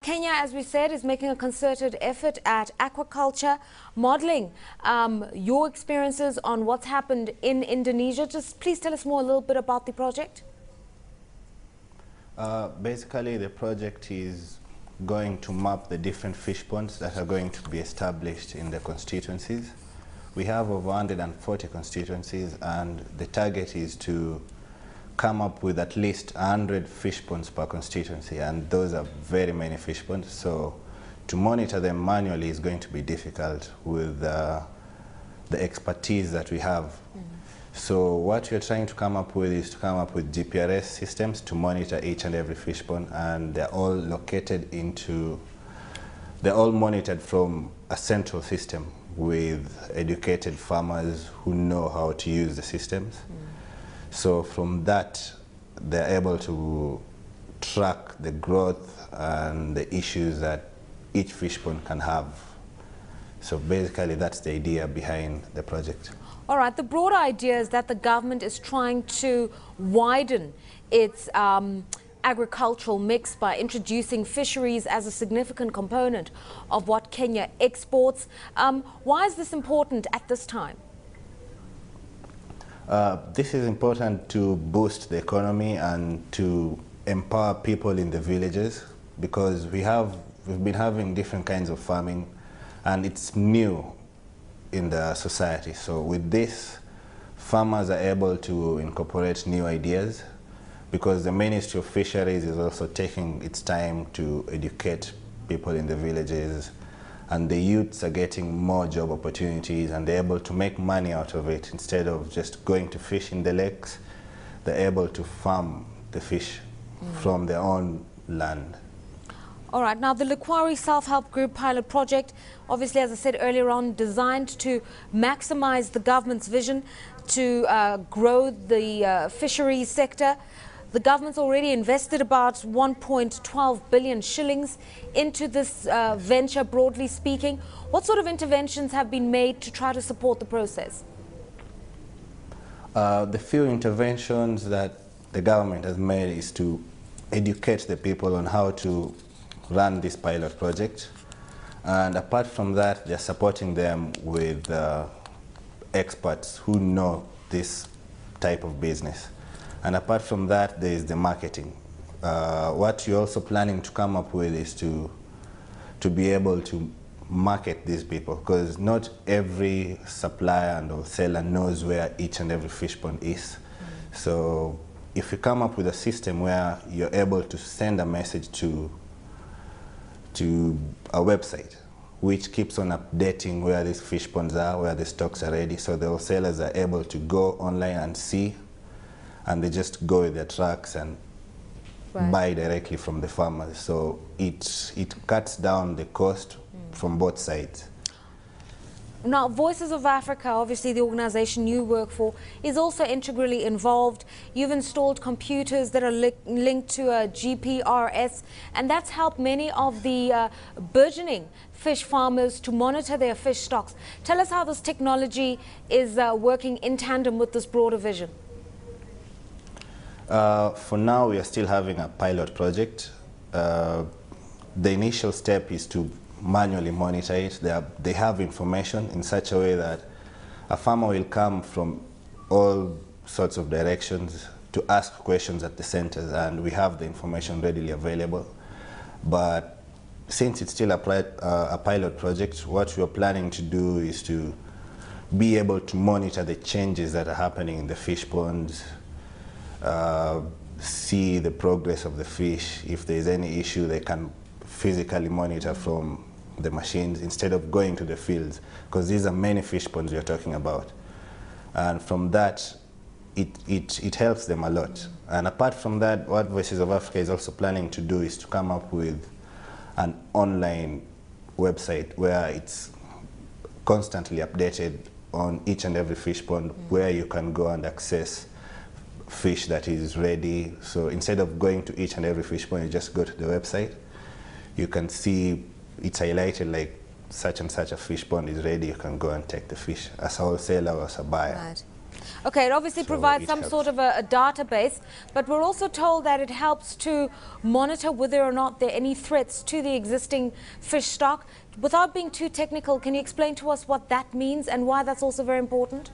Kenya, as we said, is making a concerted effort at aquaculture modeling. Your experiences on what's happened in Indonesia, just please tell us more a little bit about the project. Basically, the project is going to map the different fish ponds that are going to be established in the constituencies. We have over 140 constituencies, and the target is to come up with at least 100 fish ponds per constituency, and those are very many fish ponds. So to monitor them manually is going to be difficult with the expertise that we have. So what we're trying to come up with is to come up with GPRS systems to monitor each and every fish pond, and they're all monitored from a central system with educated farmers who know how to use the systems. So from that, they're able to track the growth and the issues that each fish pond can have. So basically, that's the idea behind the project. All right, the broad idea is that the government is trying to widen its agricultural mix by introducing fisheries as a significant component of what Kenya exports. Why is this important at this time? This is important to boost the economy and to empower people in the villages, because we've been having different kinds of farming, and it's new in the society. So with this, farmers are able to incorporate new ideas, because the Ministry of Fisheries is also taking its time to educate people in the villages, and the youths are getting more job opportunities, and they're able to make money out of it. Instead of just going to fish in the lakes, they're able to farm the fish from their own land. All right, now the Likwari Self-Help Group pilot project, obviously, as I said earlier on, designed to maximize the government's vision to grow the fisheries sector. The government's already invested about 1.12 billion shillings into this venture, broadly speaking. What sort of interventions have been made to try to support the process? The few interventions that the government has made is to educate the people on how to run this pilot project. And apart from that, they're supporting them with experts who know this type of business. And apart from that, there is the marketing. What you're also planning to come up with is to be able to market these people, because not every supplier and seller knows where each and every fish pond is. So if you come up with a system where you're able to send a message to a website which keeps on updating where these fish ponds are, where the stocks are ready, so the wholesalers are able to go online and see, and they just go with their trucks and buy directly from the farmers. So it cuts down the cost from both sides. Now, Voices of Africa, obviously the organization you work for, is also integrally involved. You've installed computers that are linked to a GPRS, and that's helped many of the burgeoning fish farmers to monitor their fish stocks. Tell us how this technology is working in tandem with this broader vision. For now, we are still having a pilot project. The initial step is to manually monitor it. They have information in such a way that a farmer will come from all sorts of directions to ask questions at the centers, and we have the information readily available. But since it's still a pilot project, what we're planning to do is to be able to monitor the changes that are happening in the fish ponds, see the progress of the fish. If there's any issue, they can physically monitor from the machines instead of going to the fields, because these are many fish ponds we're talking about. And from that, it helps them a lot. And apart from that, what Voices of Africa is also planning to do is to come up with an online website where it's constantly updated on each and every fish pond, where you can go and access fish that is ready. So instead of going to each and every fish pond, you just go to the website. You can see it's highlighted like such and such a fish pond is ready. You can go and take the fish as a wholesaler or as a buyer. Right. Okay, it obviously So provides it some helps. sort of a database, but we're also told that it helps to monitor whether or not there are any threats to the existing fish stock. Without being too technical, can you explain to us what that means and why that's also very important?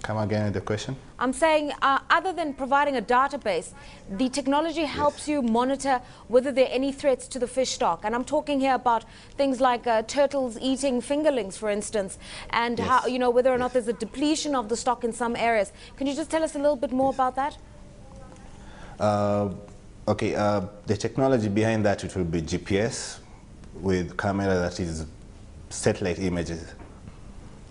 Come again with the question? I'm saying, other than providing a database, the technology helps you monitor whether there are any threats to the fish stock. And I'm talking here about things like turtles eating fingerlings, for instance, and how, you know, whether or not there's a depletion of the stock in some areas. Can you just tell us a little bit more about that? Okay, the technology behind that, it will be GPS with camera that is satellite images.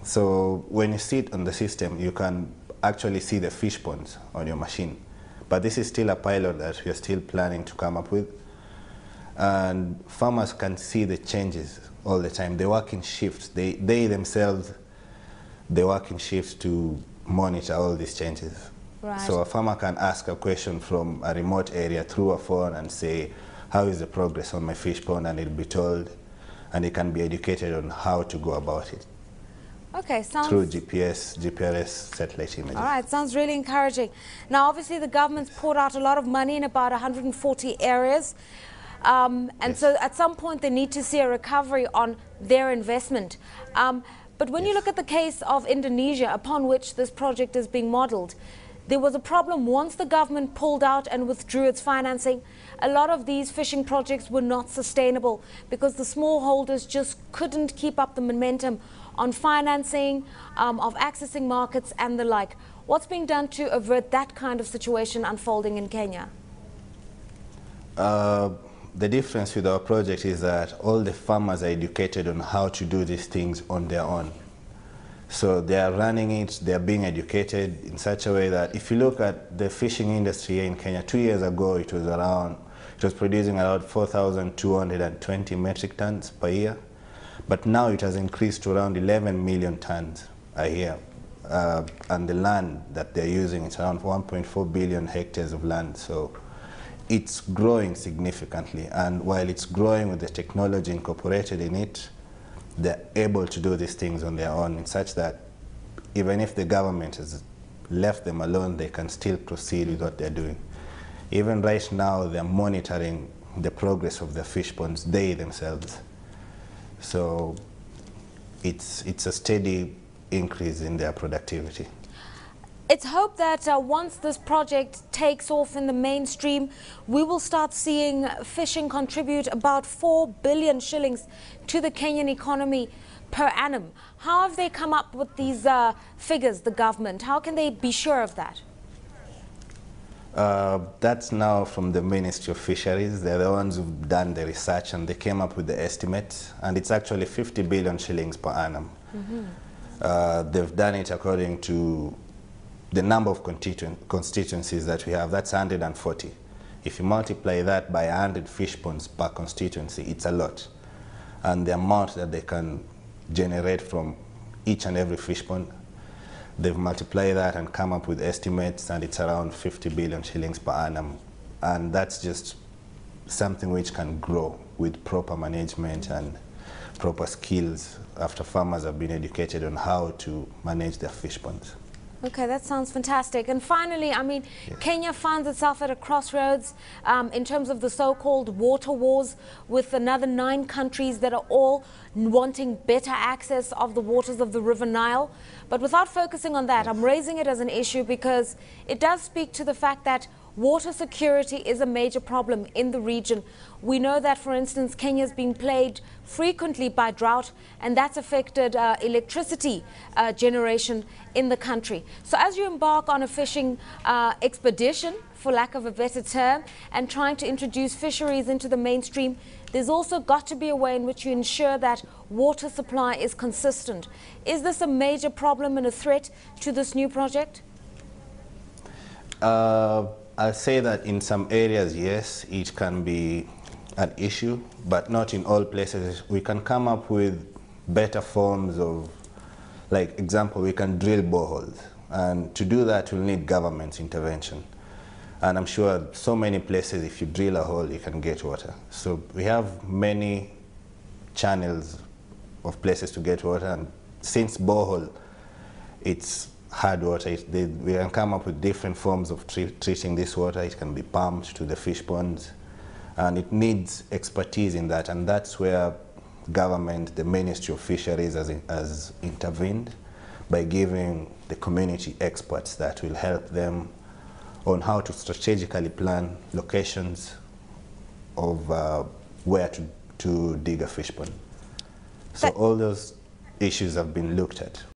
So when you sit on the system, you can actually see the fish ponds on your machine. But this is still a pilot that we are still planning to come up with. And farmers can see the changes all the time. They work in shifts. They themselves, they work in shifts to monitor all these changes. Right. So a farmer can ask a question from a remote area through a phone and say, how is the progress on my fish pond? And it'll be told, and he can be educated on how to go about it. Okay, sounds... Through GPRS satellite images. All right, sounds really encouraging. Now, obviously, the government's poured out a lot of money in about 140 areas. So at some point, they need to see a recovery on their investment. But when you look at the case of Indonesia, upon which this project is being modeled, there was a problem once the government pulled out and withdrew its financing. A lot of these fishing projects were not sustainable because the smallholders just couldn't keep up the momentum on financing, of accessing markets and the like. What's being done to avert that kind of situation unfolding in Kenya? The difference with our project is that all the farmers are educated on how to do these things on their own. So they are running it, they are being educated in such a way that if you look at the fishing industry here in Kenya, 2 years ago it was producing around 4,220 metric tons per year. But now it has increased to around 11 million tons a year. And the land that they're using, it's around 1.4 billion hectares of land. So it's growing significantly. And while it's growing with the technology incorporated in it, they're able to do these things on their own in such that even if the government has left them alone, they can still proceed with what they're doing. Even right now, they're monitoring the progress of the fish ponds, they themselves. So it's a steady increase in their productivity. It's hoped that once this project takes off in the mainstream, we will start seeing fishing contribute about 4 billion shillings to the Kenyan economy per annum. How have they come up with these figures, the government? How can they be sure of that? That's now from the Ministry of Fisheries. They're the ones who've done the research and they came up with the estimate, and it's actually 50 billion shillings per annum. They've done it according to the number of constituencies that we have. That's 140. If you multiply that by 100 fish ponds per constituency, it's a lot. And the amount that they can generate from each and every fish pond, they've multiplied that and come up with estimates, and it's around 50 billion shillings per annum. And that's just something which can grow with proper management and proper skills after farmers have been educated on how to manage their fish ponds. Okay, that sounds fantastic. And finally, I mean, Kenya finds itself at a crossroads in terms of the so-called water wars with another 9 countries that are all wanting better access of the waters of the River Nile. But without focusing on that, I'm raising it as an issue because it does speak to the fact that water security is a major problem in the region. We know that, for instance, Kenya has been plagued frequently by drought, and that's affected electricity generation in the country. So as you embark on a fishing expedition, for lack of a better term, and trying to introduce fisheries into the mainstream, there's also got to be a way in which you ensure that water supply is consistent. Is this a major problem and a threat to this new project? I'll say that in some areas, yes, it can be an issue, but not in all places. We can come up with better forms of, like example, we can drill boreholes. And to do that, we'll need government intervention. And I'm sure so many places, if you drill a hole, you can get water. So we have many channels of places to get water. And since borehole it's hard water. We can come up with different forms of treating this water. It can be pumped to the fish ponds, and it needs expertise in that, and that's where government, the Ministry of Fisheries has intervened by giving the community experts that will help them on how to strategically plan locations of where to dig a fish pond. So all those issues have been looked at.